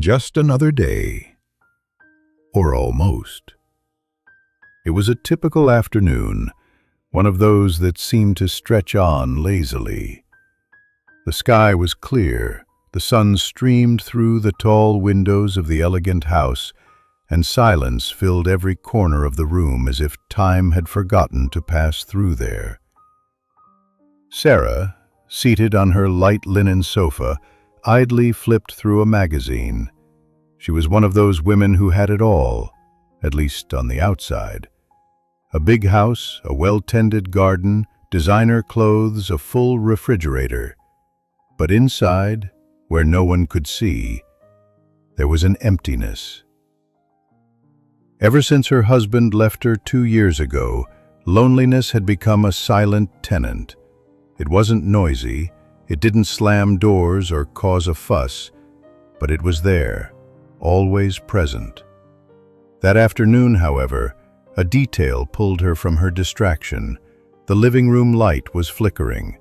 just another day. Or almost. It was a typical afternoon, one of those that seemed to stretch on lazily. The sky was clear, the sun streamed through the tall windows of the elegant house, and silence filled every corner of the room as if time had forgotten to pass through there. Sarah, seated on her light linen sofa, idly flipped through a magazine. She was one of those women who had it all, at least on the outside. A big house, a well-tended garden, designer clothes, a full refrigerator. But inside, where no one could see, there was an emptiness. Ever since her husband left her 2 years ago, loneliness had become a silent tenant. It wasn't noisy, it didn't slam doors or cause a fuss, but it was there, always present. That afternoon, however, a detail pulled her from her distraction. The living room light was flickering.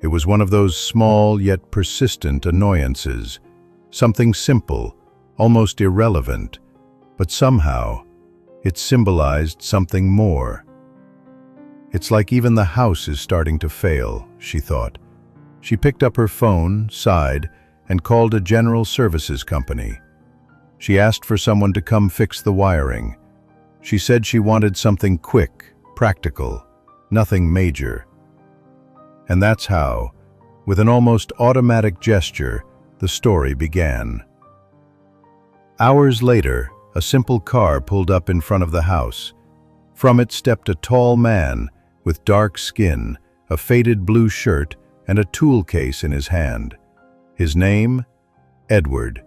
It was one of those small yet persistent annoyances, something simple, almost irrelevant, but somehow it symbolized something more. It's like even the house is starting to fail, she thought. She picked up her phone, sighed, and called a general services company. She asked for someone to come fix the wiring. She said she wanted something quick, practical, nothing major. And that's how, with an almost automatic gesture, the story began. Hours later, a simple car pulled up in front of the house. From it stepped a tall man with dark skin, a faded blue shirt, and a tool case in his hand. His name? Edward.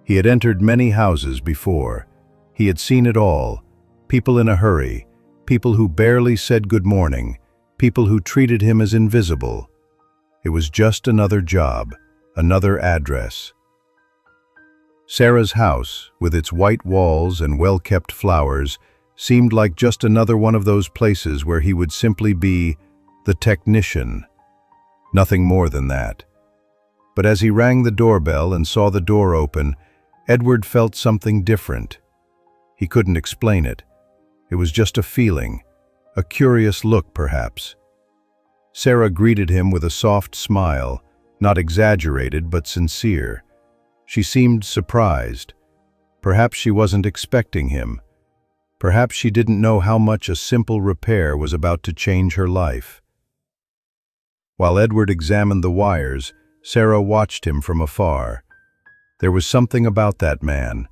He had entered many houses before. He had seen it all. People in a hurry, people who barely said good morning, people who treated him as invisible. It was just another job, another address. Sarah's house, with its white walls and well-kept flowers, seemed like just another one of those places where he would simply be the technician. Nothing more than that. But as he rang the doorbell and saw the door open, Edward felt something different. He couldn't explain it. It was just a feeling, a curious look perhaps. Sarah greeted him with a soft smile, not exaggerated but sincere. She seemed surprised. Perhaps she wasn't expecting him. Perhaps she didn't know how much a simple repair was about to change her life. While Edward examined the wires, Sarah watched him from afar. There was something about that man,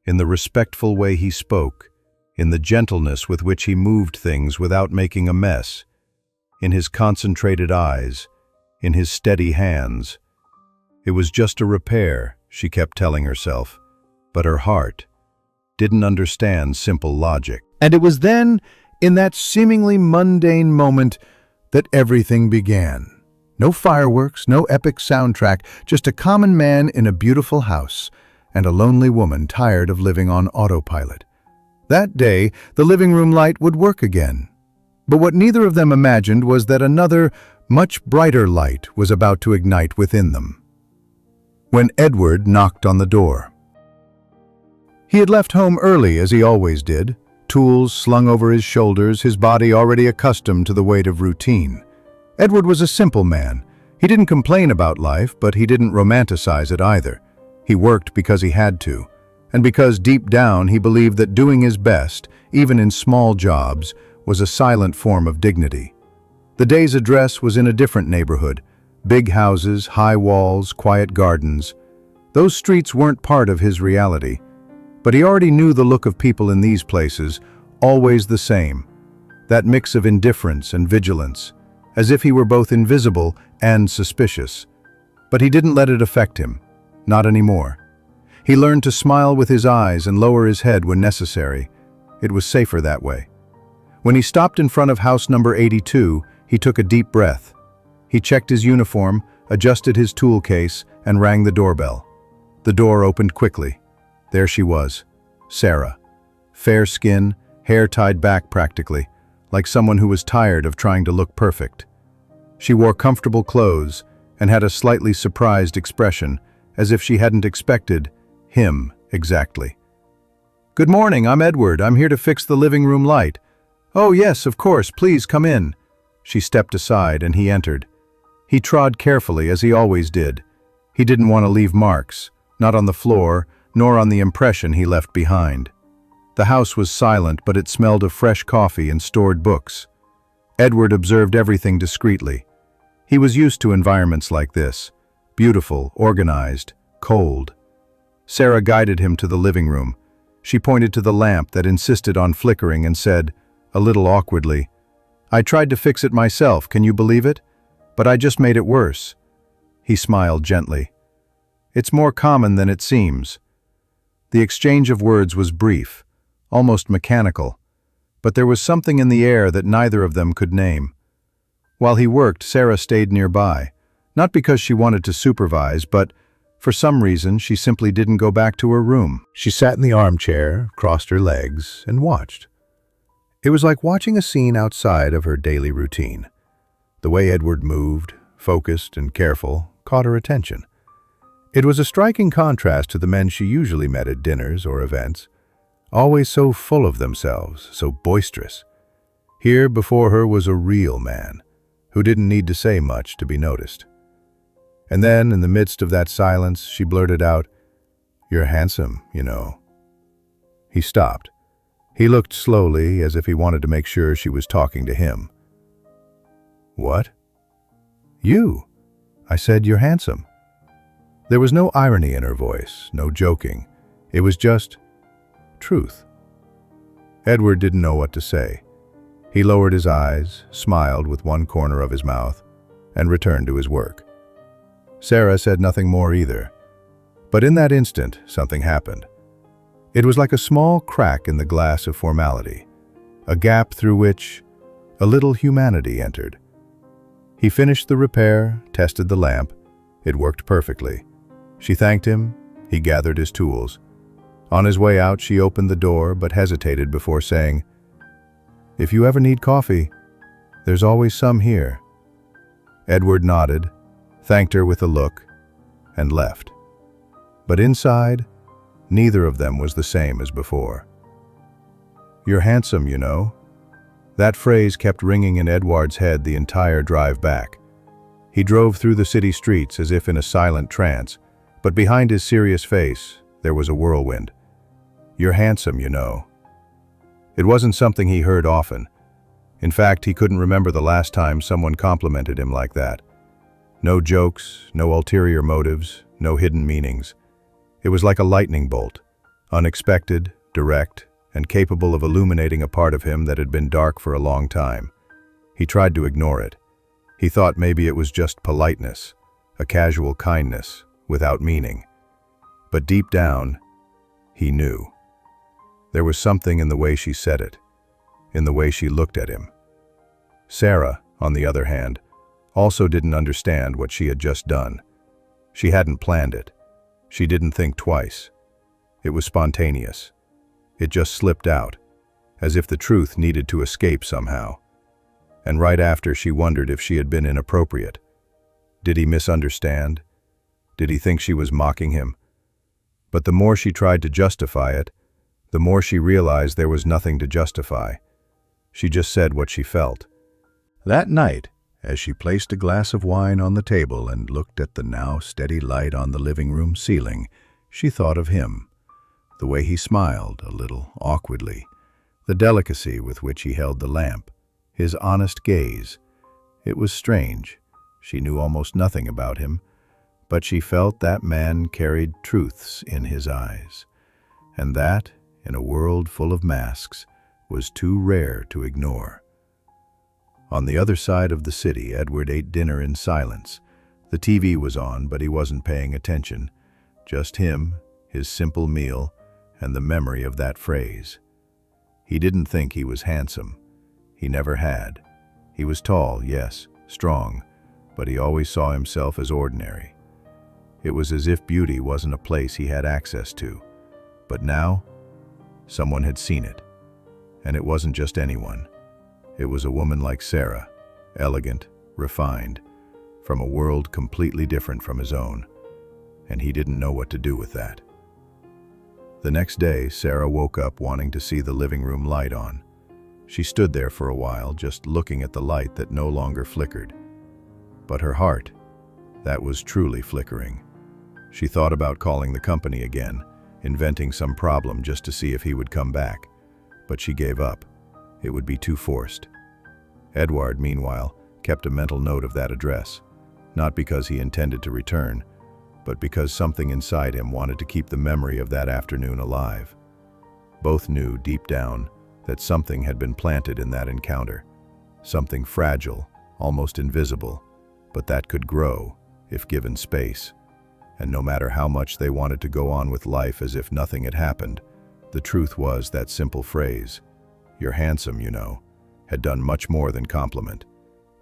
in the respectful way he spoke, in the gentleness with which he moved things without making a mess, in his concentrated eyes, in his steady hands. It was just a repair, she kept telling herself, but her heart didn't understand simple logic. And it was then, in that seemingly mundane moment, that everything began. No fireworks, no epic soundtrack, just a common man in a beautiful house, and a lonely woman tired of living on autopilot. That day, the living room light would work again. But what neither of them imagined was that another, much brighter light was about to ignite within them. When Edward knocked on the door. He had left home early, as he always did, tools slung over his shoulders, his body already accustomed to the weight of routine. Edward was a simple man. He didn't complain about life, but he didn't romanticize it either. He worked because he had to, and because deep down he believed that doing his best, even in small jobs, was a silent form of dignity. The day's address was in a different neighborhood. Big houses, high walls, quiet gardens. Those streets weren't part of his reality. But he already knew the look of people in these places, always the same. That mix of indifference and vigilance, as if he were both invisible and suspicious. But he didn't let it affect him. Not anymore. He learned to smile with his eyes and lower his head when necessary. It was safer that way. When he stopped in front of house number 82, he took a deep breath. He checked his uniform, adjusted his tool case, and rang the doorbell. The door opened quickly. There she was, Sarah. Fair skin, hair tied back practically, like someone who was tired of trying to look perfect. She wore comfortable clothes and had a slightly surprised expression, as if she hadn't expected Him, exactly. "Good morning, I'm Edward. I'm here to fix the living room light." "Oh, yes, of course, please come in." She stepped aside and he entered. He trod carefully, as he always did. He didn't want to leave marks, not on the floor, nor on the impression he left behind. The house was silent, but it smelled of fresh coffee and stored books. Edward observed everything discreetly. He was used to environments like this, beautiful, organized, cold. Sarah guided him to the living room. She pointed to the lamp that insisted on flickering and said, a little awkwardly, "I tried to fix it myself, can you believe it? But I just made it worse." He smiled gently. "It's more common than it seems." The exchange of words was brief, almost mechanical, but there was something in the air that neither of them could name. While he worked, Sarah stayed nearby, not because she wanted to supervise, but for some reason she simply didn't go back to her room. She sat in the armchair, crossed her legs, and watched. It was like watching a scene outside of her daily routine. The way Edward moved, focused and careful, caught her attention. It was a striking contrast to the men she usually met at dinners or events, always so full of themselves, so boisterous. Here before her was a real man, who didn't need to say much to be noticed. And then, in the midst of that silence, she blurted out, "You're handsome, you know." He stopped. He looked slowly, as if he wanted to make sure she was talking to him. "What?" "You. I said you're handsome." There was no irony in her voice, no joking. It was just truth. Edward didn't know what to say. He lowered his eyes, smiled with one corner of his mouth, and returned to his work. Sarah said nothing more either. But in that instant, something happened. It was like a small crack in the glass of formality, a gap through which a little humanity entered. He finished the repair, tested the lamp. It worked perfectly. She thanked him. He gathered his tools. On his way out, she opened the door but hesitated before saying, "If you ever need coffee, there's always some here." Edward nodded, thanked her with a look, and left. But inside, neither of them was the same as before. "You're handsome, you know." That phrase kept ringing in Edward's head the entire drive back. He drove through the city streets as if in a silent trance, but behind his serious face, there was a whirlwind. "You're handsome, you know." It wasn't something he heard often. In fact, he couldn't remember the last time someone complimented him like that. No jokes, no ulterior motives, no hidden meanings. It was like a lightning bolt, unexpected, direct, and capable of illuminating a part of him that had been dark for a long time. He tried to ignore it. He thought maybe it was just politeness, a casual kindness, without meaning. But deep down, he knew. There was something in the way she said it, in the way she looked at him. Sarah, on the other hand, also didn't understand what she had just done. She hadn't planned it. She didn't think twice. It was spontaneous. It just slipped out, as if the truth needed to escape somehow. And right after, she wondered if she had been inappropriate. Did he misunderstand? Did he think she was mocking him? But the more she tried to justify it, the more she realized there was nothing to justify. She just said what she felt. That night, as she placed a glass of wine on the table and looked at the now steady light on the living room ceiling, she thought of him. The way he smiled, a little awkwardly, the delicacy with which he held the lamp, his honest gaze. It was strange. She knew almost nothing about him, but she felt that man carried truths in his eyes, and that, in a world full of masks, was too rare to ignore. On the other side of the city, Edward ate dinner in silence. The TV was on, but he wasn't paying attention. Just him, his simple meal, and the memory of that phrase. He didn't think he was handsome. He never had. He was tall, yes, strong, but he always saw himself as ordinary. It was as if beauty wasn't a place he had access to. But now, someone had seen it. And it wasn't just anyone. It was a woman like Sarah, elegant, refined, from a world completely different from his own. And he didn't know what to do with that. The next day, Sarah woke up wanting to see the living room light on. She stood there for a while, just looking at the light that no longer flickered. But her heart, that was truly flickering. She thought about calling the company again, inventing some problem just to see if he would come back. But she gave up. It would be too forced. Edward, meanwhile, kept a mental note of that address, not because he intended to return, but because something inside him wanted to keep the memory of that afternoon alive. Both knew deep down that something had been planted in that encounter, something fragile, almost invisible, but that could grow if given space. And no matter how much they wanted to go on with life as if nothing had happened, the truth was that simple phrase, "You're handsome, you know," had done much more than compliment.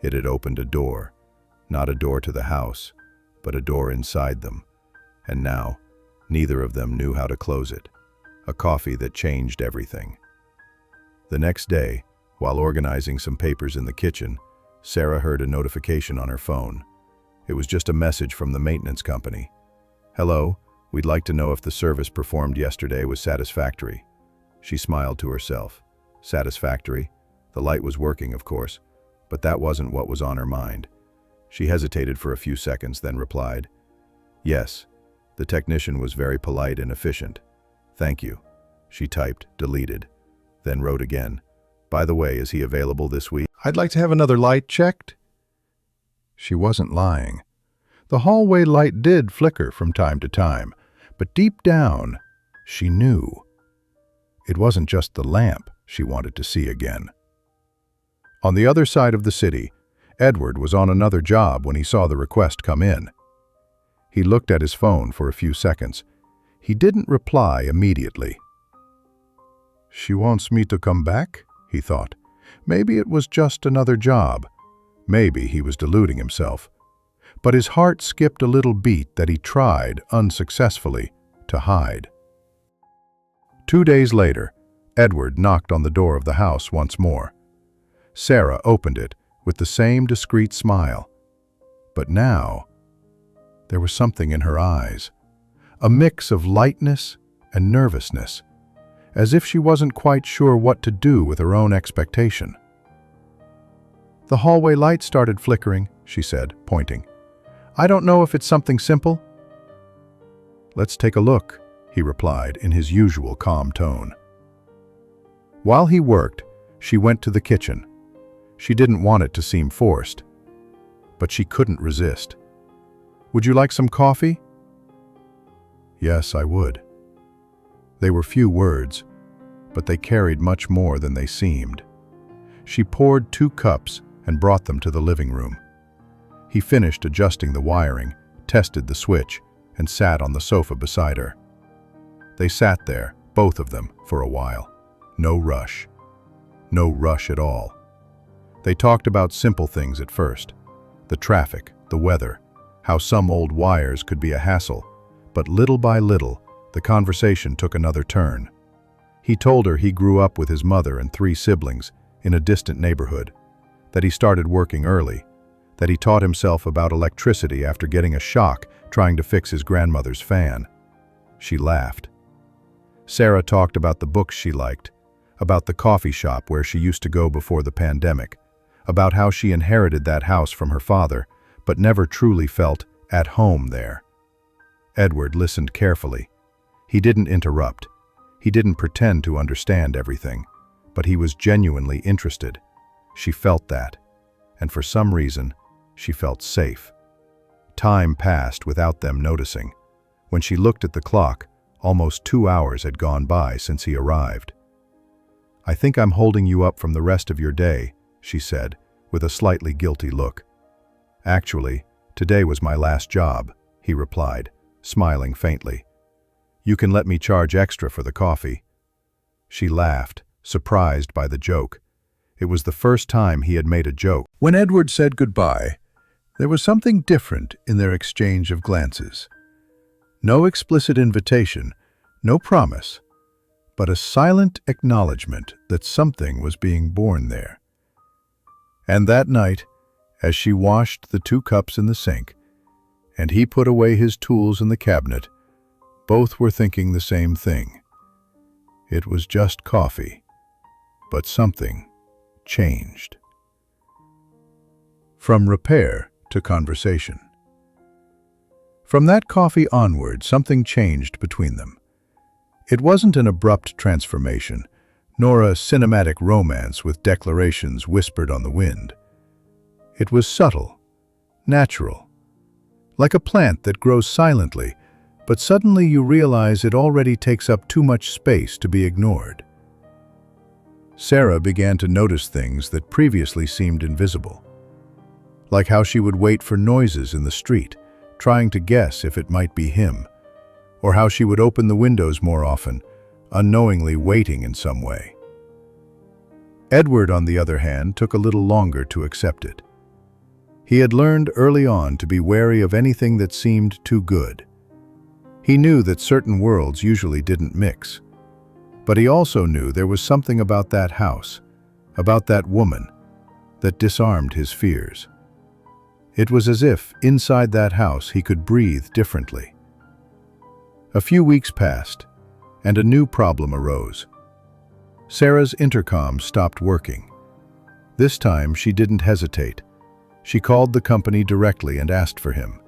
It had opened a door, not a door to the house, but a door inside them. And now, neither of them knew how to close it. A coffee that changed everything. The next day, while organizing some papers in the kitchen, Sarah heard a notification on her phone. It was just a message from the maintenance company. "Hello, we'd like to know if the service performed yesterday was satisfactory." She smiled to herself. Satisfactory? The light was working, of course, but that wasn't what was on her mind. She hesitated for a few seconds, then replied, "Yes, the technician was very polite and efficient. Thank you." She typed, deleted, then wrote again, "By the way, is he available this week? I'd like to have another light checked." She wasn't lying. The hallway light did flicker from time to time, but deep down, she knew. It wasn't just the lamp she wanted to see again. On the other side of the city, Edward was on another job when he saw the request come in. He looked at his phone for a few seconds. He didn't reply immediately. "She wants me to come back?" he thought. Maybe it was just another job. Maybe he was deluding himself. But his heart skipped a little beat that he tried, unsuccessfully, to hide. 2 days later, Edward knocked on the door of the house once more. Sarah opened it with the same discreet smile. But now, there was something in her eyes, a mix of lightness and nervousness, as if she wasn't quite sure what to do with her own expectation. "The hallway light started flickering," she said, pointing. "I don't know if it's something simple." "Let's take a look," he replied in his usual calm tone. While he worked, she went to the kitchen. She didn't want it to seem forced, but she couldn't resist. "Would you like some coffee?" "Yes, I would." They were few words, but they carried much more than they seemed. She poured 2 cups and brought them to the living room. He finished adjusting the wiring, tested the switch, and sat on the sofa beside her. They sat there, both of them, for a while. No rush. No rush at all. They talked about simple things at first. The traffic, the weather, how some old wires could be a hassle. But little by little, the conversation took another turn. He told her he grew up with his mother and 3 siblings in a distant neighborhood, that he started working early, that he taught himself about electricity after getting a shock trying to fix his grandmother's fan. She laughed. Sarah talked about the books she liked, about the coffee shop where she used to go before the pandemic, about how she inherited that house from her father, but never truly felt at home there. Edward listened carefully. He didn't interrupt. He didn't pretend to understand everything, but he was genuinely interested. She felt that, and for some reason, she felt safe. Time passed without them noticing. When she looked at the clock, almost 2 hours had gone by since he arrived. "I think I'm holding you up from the rest of your day," she said, with a slightly guilty look. "Actually, today was my last job," he replied, smiling faintly. "You can let me charge extra for the coffee." She laughed, surprised by the joke. It was the first time he had made a joke. When Edward said goodbye, there was something different in their exchange of glances. No explicit invitation, no promise, but a silent acknowledgement that something was being born there. And that night, as she washed the 2 cups in the sink, and he put away his tools in the cabinet, both were thinking the same thing. It was just coffee, but something changed. From repair to conversation. From that coffee onward, something changed between them. It wasn't an abrupt transformation, nor a cinematic romance with declarations whispered on the wind. It was subtle, natural, like a plant that grows silently, but suddenly you realize it already takes up too much space to be ignored. Sarah began to notice things that previously seemed invisible, like how she would wait for noises in the street, trying to guess if it might be him, or how she would open the windows more often, unknowingly waiting in some way. Edward, on the other hand, took a little longer to accept it. He had learned early on to be wary of anything that seemed too good. He knew that certain worlds usually didn't mix. But he also knew there was something about that house, about that woman, that disarmed his fears. It was as if, inside that house, he could breathe differently. A few weeks passed, and a new problem arose. Sarah's intercom stopped working. This time, she didn't hesitate. She called the company directly and asked for him.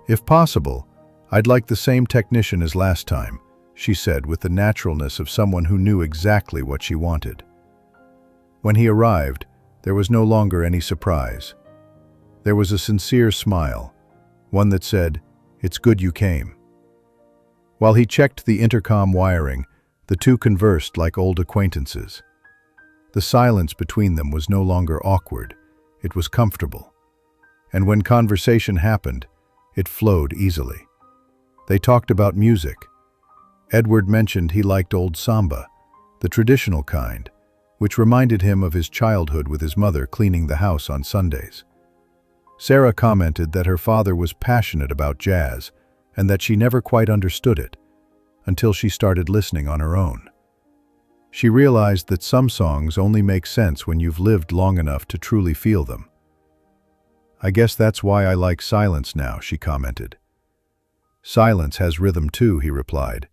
"If possible, I'd like the same technician as last time," she said with the naturalness of someone who knew exactly what she wanted. When he arrived, there was no longer any surprise. There was a sincere smile, one that said, "It's good you came." While he checked the intercom wiring, the two conversed like old acquaintances. The silence between them was no longer awkward, it was comfortable. And when conversation happened, it flowed easily. They talked about music. Edward mentioned he liked old samba, the traditional kind, which reminded him of his childhood with his mother cleaning the house on Sundays. Sarah commented that her father was passionate about jazz and that she never quite understood it until she started listening on her own. She realized that some songs only make sense when you've lived long enough to truly feel them. "I guess that's why I like silence now," she commented. "Silence has rhythm too," he replied,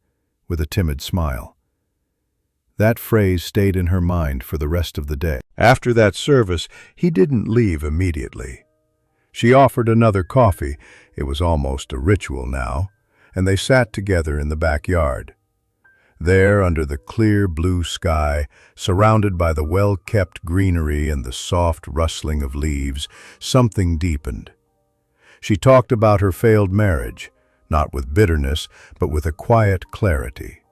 with a timid smile. That phrase stayed in her mind for the rest of the day. After that service, he didn't leave immediately. She offered another coffee, it was almost a ritual now, and they sat together in the backyard. There, under the clear blue sky, surrounded by the well-kept greenery and the soft rustling of leaves, something deepened. She talked about her failed marriage, not with bitterness, but with a quiet clarity.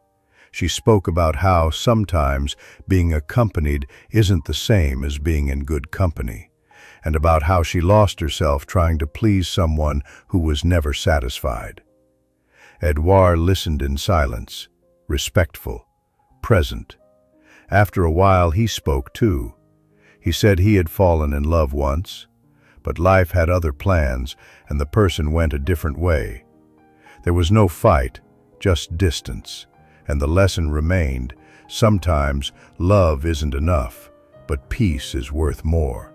She spoke about how sometimes being accompanied isn't the same as being in good company, and about how she lost herself trying to please someone who was never satisfied. Edouard listened in silence, respectful, present. After a while, he spoke too. He said he had fallen in love once, but life had other plans, and the person went a different way. There was no fight, just distance, and the lesson remained: sometimes love isn't enough, but peace is worth more.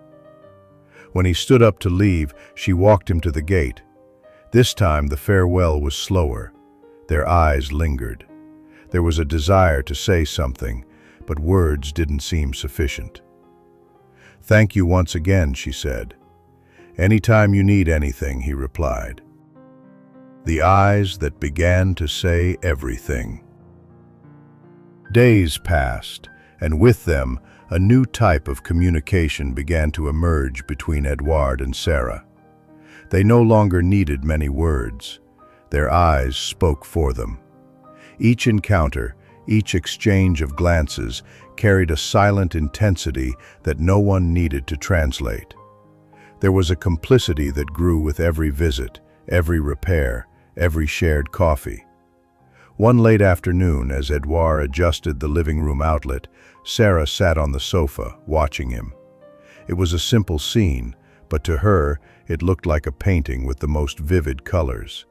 When he stood up to leave, she walked him to the gate. This time the farewell was slower. Their eyes lingered. There was a desire to say something, but words didn't seem sufficient. "Thank you once again," she said. "Anytime you need anything," he replied. The eyes that began to say everything. Days passed, and with them, a new type of communication began to emerge between Edouard and Sarah. They no longer needed many words. Their eyes spoke for them. Each encounter, each exchange of glances, carried a silent intensity that no one needed to translate. There was a complicity that grew with every visit, every repair, every shared coffee. One late afternoon, as Edouard adjusted the living room outlet, Sarah sat on the sofa, watching him. It was a simple scene, but to her, it looked like a painting with the most vivid colors.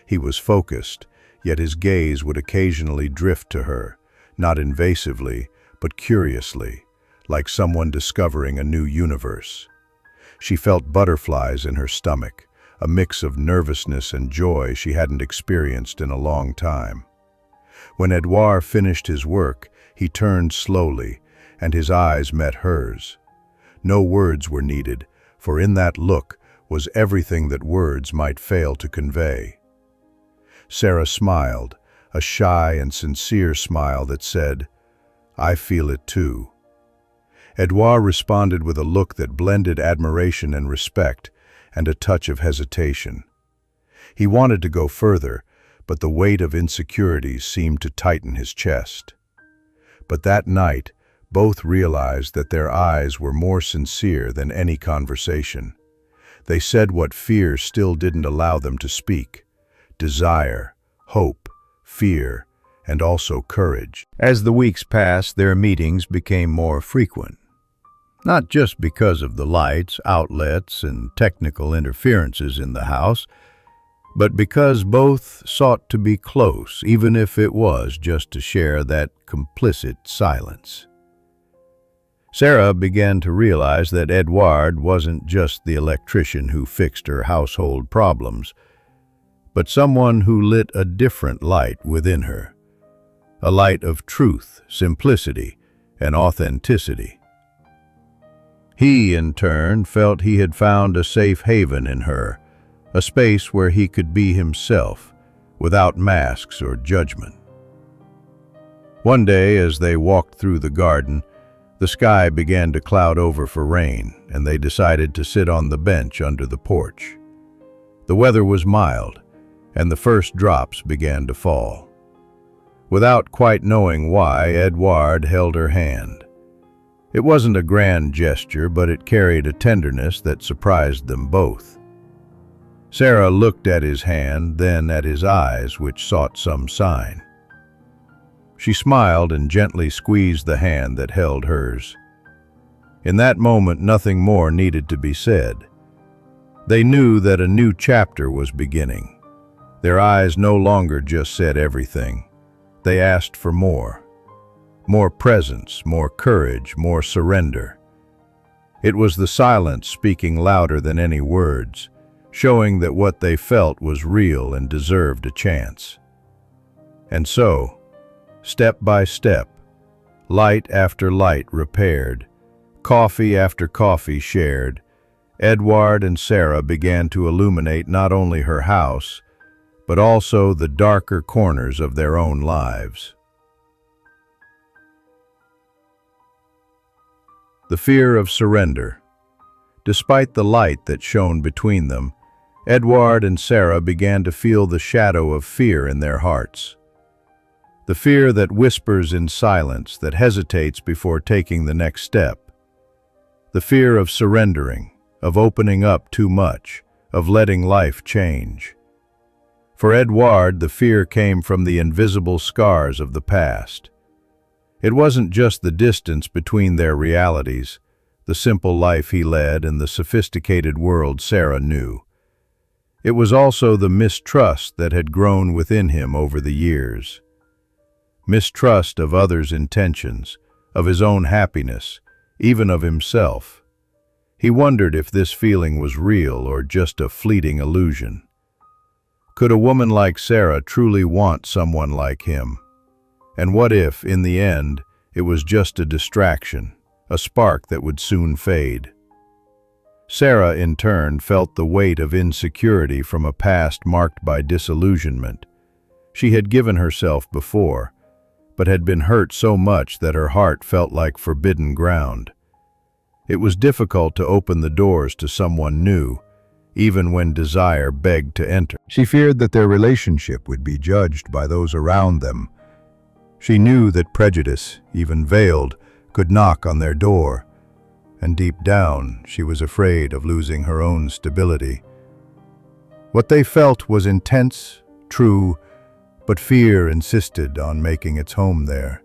He was focused, yet his gaze would occasionally drift to her, not invasively, but curiously, like someone discovering a new universe. She felt butterflies in her stomach, a mix of nervousness and joy she hadn't experienced in a long time. When Edouard finished his work, he turned slowly, and his eyes met hers. No words were needed, for in that look was everything that words might fail to convey. Sarah smiled, a shy and sincere smile that said, "I feel it too." Edouard responded with a look that blended admiration and respect, and a touch of hesitation. He wanted to go further, but the weight of insecurities seemed to tighten his chest. But that night, both realized that their eyes were more sincere than any conversation. They said what fear still didn't allow them to speak: desire, hope, fear, and also courage. As the weeks passed, their meetings became more frequent. Not just because of the lights, outlets, and technical interferences in the house, but because both sought to be close, even if it was just to share that complicit silence. Sarah began to realize that Edouard wasn't just the electrician who fixed her household problems, but someone who lit a different light within her, a light of truth, simplicity, and authenticity. He, in turn, felt he had found a safe haven in her, a space where he could be himself, without masks or judgment. One day, as they walked through the garden, the sky began to cloud over for rain, and they decided to sit on the bench under the porch. The weather was mild, and the first drops began to fall. Without quite knowing why, Edouard held her hand. It wasn't a grand gesture, but it carried a tenderness that surprised them both. Sarah looked at his hand, then at his eyes, which sought some sign. She smiled and gently squeezed the hand that held hers. In that moment, nothing more needed to be said. They knew that a new chapter was beginning. Their eyes no longer just said everything. They asked for more. More presence, more courage, more surrender. It was the silence speaking louder than any words, showing that what they felt was real and deserved a chance. And so, step by step, light after light repaired, coffee after coffee shared, Edouard and Sarah began to illuminate not only her house, but also the darker corners of their own lives. The fear of surrender. Despite the light that shone between them, Edouard and Sarah began to feel the shadow of fear in their hearts. The fear that whispers in silence, that hesitates before taking the next step. The fear of surrendering, of opening up too much, of letting life change. For Edouard, the fear came from the invisible scars of the past. It wasn't just the distance between their realities, the simple life he led and the sophisticated world Sarah knew. It was also the mistrust that had grown within him over the years. Mistrust of others' intentions, of his own happiness, even of himself. He wondered if this feeling was real or just a fleeting illusion. Could a woman like Sarah truly want someone like him? And what if, in the end, it was just a distraction, a spark that would soon fade? Sarah, in turn, felt the weight of insecurity from a past marked by disillusionment. She had given herself before, but had been hurt so much that her heart felt like forbidden ground. It was difficult to open the doors to someone new, even when desire begged to enter. She feared that their relationship would be judged by those around them. She knew that prejudice, even veiled, could knock on their door, and deep down she was afraid of losing her own stability. What they felt was intense, true, but fear insisted on making its home there.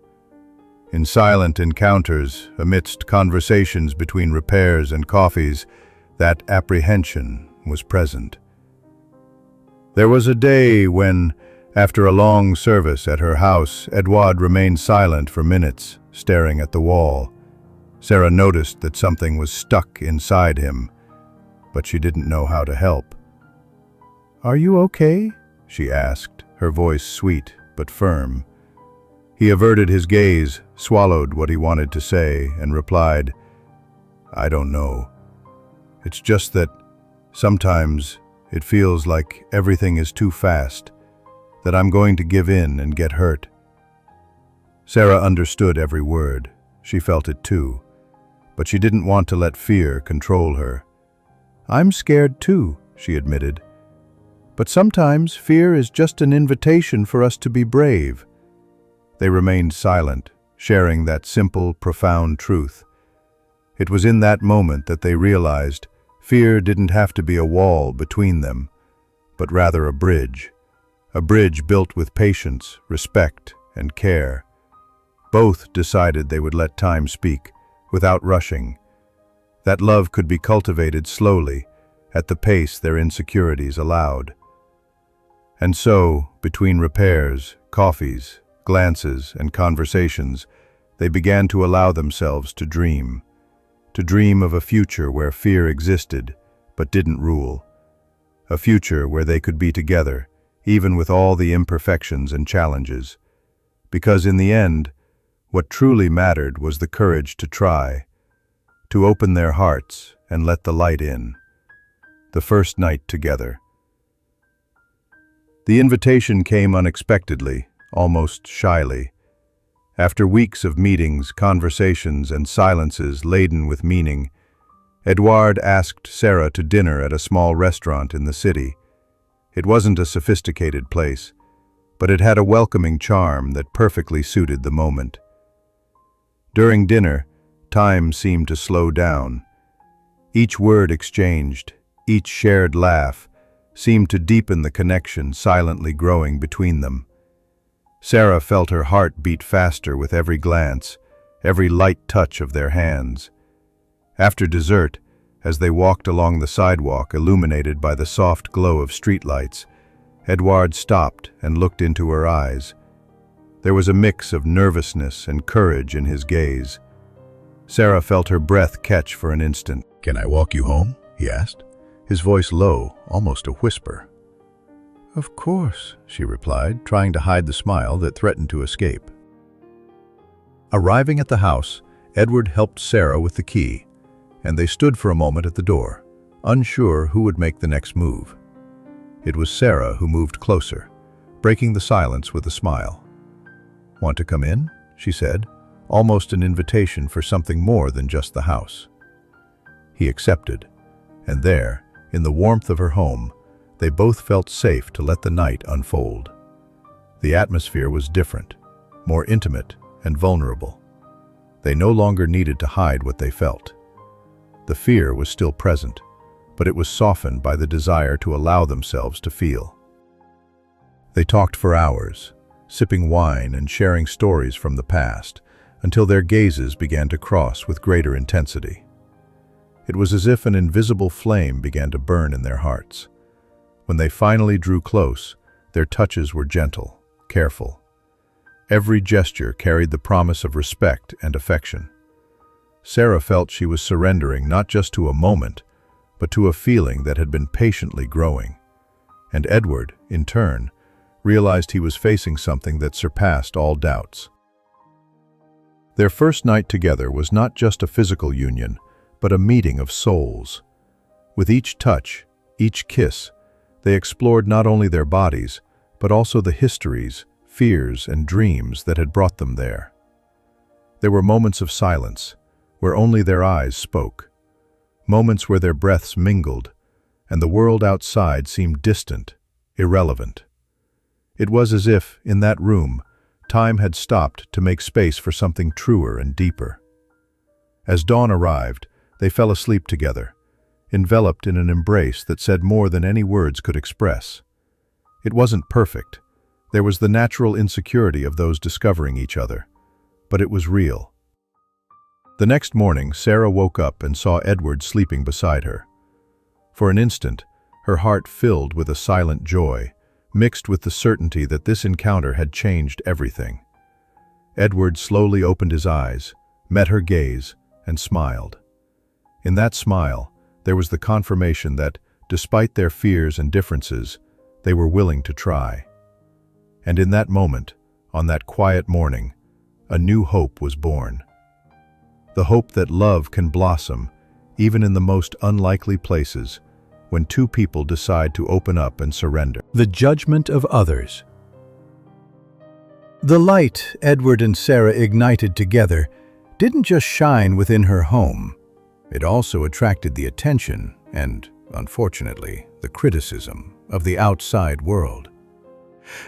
In silent encounters, amidst conversations between repairs and coffees, that apprehension was present. There was a day when, after a long service at her house, Edouard remained silent for minutes, staring at the wall. Sarah noticed that something was stuck inside him, but she didn't know how to help. "Are you okay?" she asked, her voice sweet but firm. He averted his gaze, swallowed what he wanted to say, and replied, "I don't know. It's just that sometimes it feels like everything is too fast, that I'm going to give in and get hurt." Sarah understood every word. She felt it too. But she didn't want to let fear control her. "I'm scared too," she admitted. "But sometimes fear is just an invitation for us to be brave." They remained silent, sharing that simple, profound truth. It was in that moment that they realized fear didn't have to be a wall between them, but rather a bridge built with patience, respect, and care. Both decided they would let time speak, without rushing. That love could be cultivated slowly, at the pace their insecurities allowed. And so, between repairs, coffees, glances, and conversations, they began to allow themselves to dream of a future where fear existed, but didn't rule. A future where they could be together, even with all the imperfections and challenges. Because in the end, what truly mattered was the courage to try, to open their hearts and let the light in. The first night together. The invitation came unexpectedly, almost shyly. After weeks of meetings, conversations, and silences laden with meaning, Edouard asked Sarah to dinner at a small restaurant in the city. It wasn't a sophisticated place, but it had a welcoming charm that perfectly suited the moment. During dinner, time seemed to slow down. Each word exchanged, each shared laugh, seemed to deepen the connection silently growing between them. Sarah felt her heart beat faster with every glance, every light touch of their hands. After dessert, as they walked along the sidewalk illuminated by the soft glow of streetlights, Edouard stopped and looked into her eyes. There was a mix of nervousness and courage in his gaze. Sarah felt her breath catch for an instant. "Can I walk you home?" he asked, his voice low, almost a whisper. "Of course," she replied, trying to hide the smile that threatened to escape. Arriving at the house, Edward helped Sarah with the key, and they stood for a moment at the door, unsure who would make the next move. It was Sarah who moved closer, breaking the silence with a smile. "Want to come in?" she said, almost an invitation for something more than just the house. He accepted, and there, in the warmth of her home, they both felt safe to let the night unfold. The atmosphere was different, more intimate and vulnerable. They no longer needed to hide what they felt. The fear was still present, but it was softened by the desire to allow themselves to feel. They talked for hours, sipping wine and sharing stories from the past, until their gazes began to cross with greater intensity. It was as if an invisible flame began to burn in their hearts. When they finally drew close, their touches were gentle, careful. Every gesture carried the promise of respect and affection. Sarah felt she was surrendering not just to a moment, but to a feeling that had been patiently growing. And Edward, in turn, realized he was facing something that surpassed all doubts. Their first night together was not just a physical union, but a meeting of souls. With each touch, each kiss, they explored not only their bodies, but also the histories, fears, and dreams that had brought them there. There were moments of silence, where only their eyes spoke, moments where their breaths mingled, and the world outside seemed distant, irrelevant. It was as if, in that room, time had stopped to make space for something truer and deeper. As dawn arrived, they fell asleep together, enveloped in an embrace that said more than any words could express. It wasn't perfect. There was the natural insecurity of those discovering each other, but it was real. The next morning, Sarah woke up and saw Edward sleeping beside her. For an instant, her heart filled with a silent joy, mixed with the certainty that this encounter had changed everything. Edward slowly opened his eyes, met her gaze, and smiled. In that smile, there was the confirmation that, despite their fears and differences, they were willing to try. And in that moment, on that quiet morning, a new hope was born. The hope that love can blossom, even in the most unlikely places, when two people decide to open up and surrender. The judgment of others. The light Edward and Sarah ignited together didn't just shine within her home. It also attracted the attention and, unfortunately, the criticism of the outside world.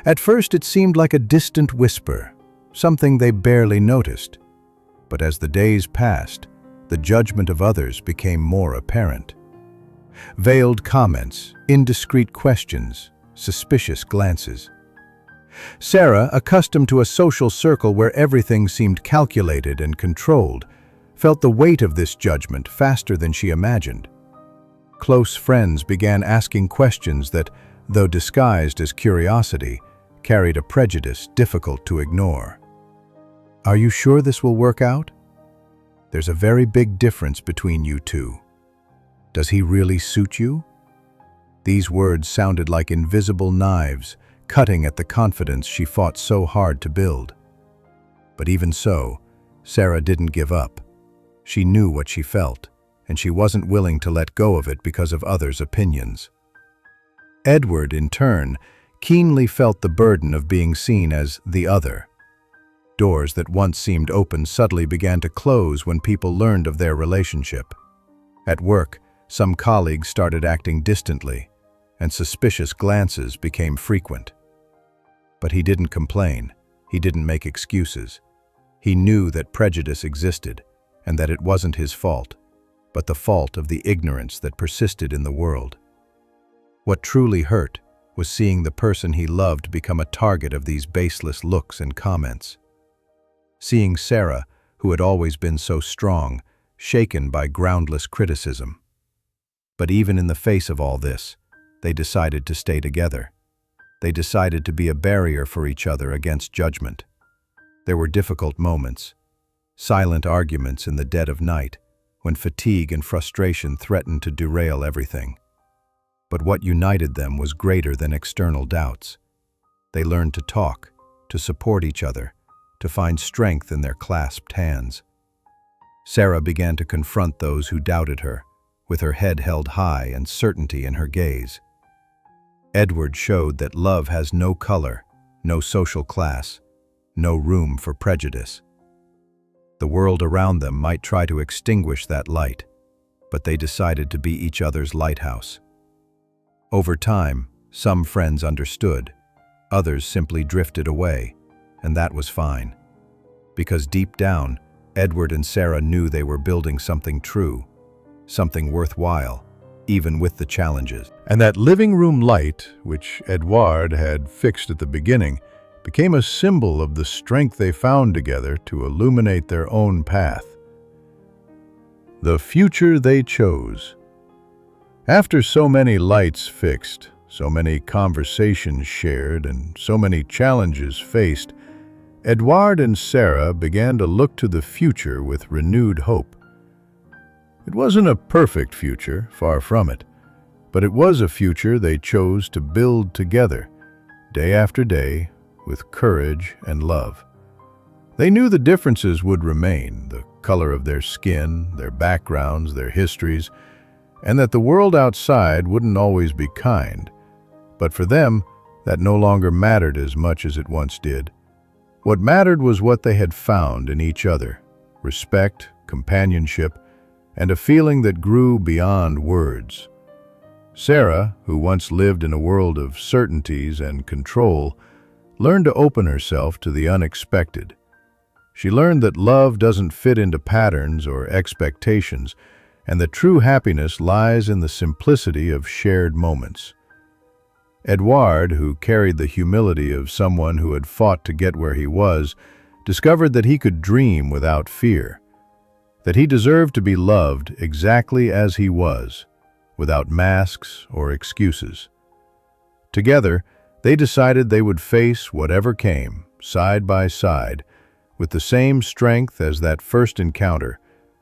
At first it seemed like a distant whisper, something they barely noticed. But as the days passed, the judgment of others became more apparent. Veiled comments, indiscreet questions, suspicious glances. Sarah, accustomed to a social circle where everything seemed calculated and controlled, felt the weight of this judgment faster than she imagined. Close friends began asking questions that, though disguised as curiosity, carried a prejudice difficult to ignore. "Are you sure this will work out? There's a very big difference between you two. Does he really suit you?" These words sounded like invisible knives, cutting at the confidence she fought so hard to build. But even so, Sarah didn't give up. She knew what she felt, and she wasn't willing to let go of it because of others' opinions. Edward, in turn, keenly felt the burden of being seen as the other. Doors that once seemed open suddenly began to close when people learned of their relationship. At work, some colleagues started acting distantly, and suspicious glances became frequent. But he didn't complain. He didn't make excuses. He knew that prejudice existed, and that it wasn't his fault, but the fault of the ignorance that persisted in the world. What truly hurt was seeing the person he loved become a target of these baseless looks and comments. Seeing Sarah, who had always been so strong, shaken by groundless criticism. But even in the face of all this, they decided to stay together. They decided to be a barrier for each other against judgment. There were difficult moments, silent arguments in the dead of night, when fatigue and frustration threatened to derail everything. But what united them was greater than external doubts. They learned to talk, to support each other, to find strength in their clasped hands. Sarah began to confront those who doubted her, with her head held high and certainty in her gaze. Edward showed that love has no color, no social class, no room for prejudice. The world around them might try to extinguish that light, but they decided to be each other's lighthouse. Over time, some friends understood, others simply drifted away, and that was fine. Because deep down, Edward and Sarah knew they were building something true, something worthwhile, even with the challenges. And that living room light, which Edward had fixed at the beginning, became a symbol of the strength they found together to illuminate their own path. The future they chose. After so many lights fixed, so many conversations shared, and so many challenges faced, Edward and Sarah began to look to the future with renewed hope. It wasn't a perfect future, far from it, but it was a future they chose to build together, day after day, with courage and love. They knew the differences would remain, the color of their skin, their backgrounds, their histories, and that the world outside wouldn't always be kind. But for them, that no longer mattered as much as it once did. What mattered was what they had found in each other: respect, companionship, and a feeling that grew beyond words. Sarah, who once lived in a world of certainties and control, learned to open herself to the unexpected. She learned that love doesn't fit into patterns or expectations, and that true happiness lies in the simplicity of shared moments. Edward, who carried the humility of someone who had fought to get where he was, discovered that he could dream without fear, that he deserved to be loved exactly as he was, without masks or excuses. Together, they decided they would face whatever came, side by side, with the same strength as that first encounter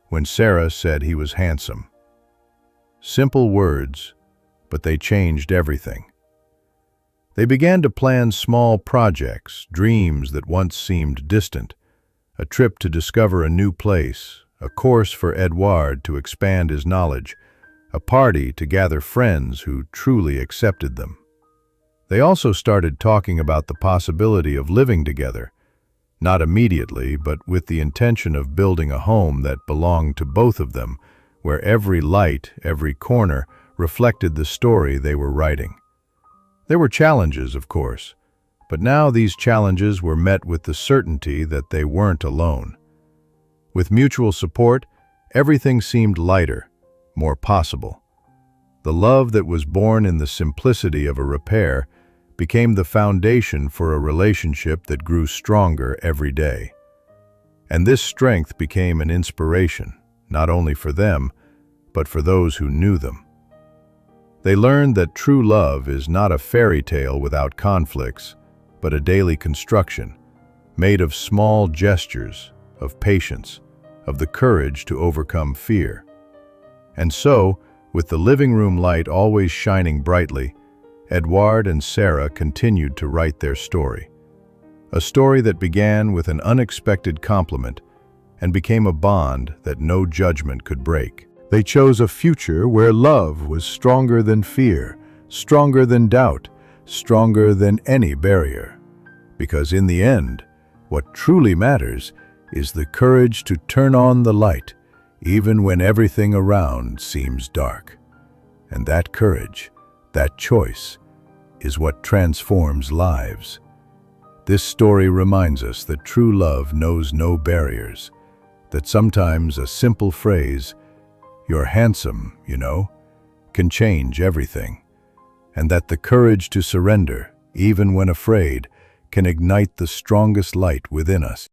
when Sarah said he was handsome. Simple words, but they changed everything. They began to plan small projects, dreams that once seemed distant, a trip to discover a new place, a course for Edouard to expand his knowledge, a party to gather friends who truly accepted them. They also started talking about the possibility of living together, not immediately, but with the intention of building a home that belonged to both of them, where every light, every corner, reflected the story they were writing. There were challenges, of course, but now these challenges were met with the certainty that they weren't alone. With mutual support, everything seemed lighter, more possible. The love that was born in the simplicity of a repair became the foundation for a relationship that grew stronger every day. And this strength became an inspiration, not only for them, but for those who knew them. They learned that true love is not a fairy tale without conflicts, but a daily construction, made of small gestures, of patience, of the courage to overcome fear. And so, with the living room light always shining brightly, Edouard and Sarah continued to write their story. A story that began with an unexpected compliment and became a bond that no judgment could break. They chose a future where love was stronger than fear, stronger than doubt, stronger than any barrier. Because in the end, what truly matters is the courage to turn on the light, even when everything around seems dark. And that courage, that choice, is what transforms lives. This story reminds us that true love knows no barriers, that sometimes a simple phrase, "You're handsome, you know," can change everything, and that the courage to surrender, even when afraid, can ignite the strongest light within us.